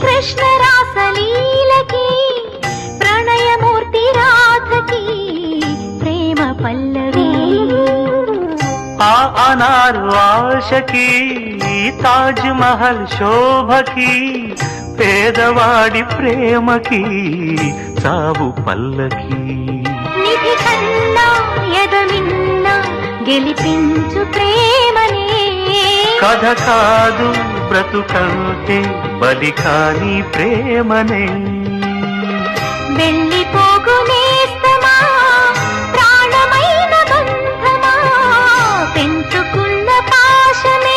కృష్ణ రాసలీలకి ప్రణయమూర్తి రాధకి ప్రేమ పల్లవి ఆ అనారు ఆశకి తాజ్ మహల్ శోభకి పేదవాడి ప్రేమకి సాగు పల్లకి నిధి కన్నా ఎదమిన్నా గెలిపించు ప్రేమనే కథ కాదు బ్రతుకంటే బలి కాని ప్రేమనే వెళ్ళిపోగునేస్తమా ప్రాణమైన బంధమా పెంచుకున్న పాశమే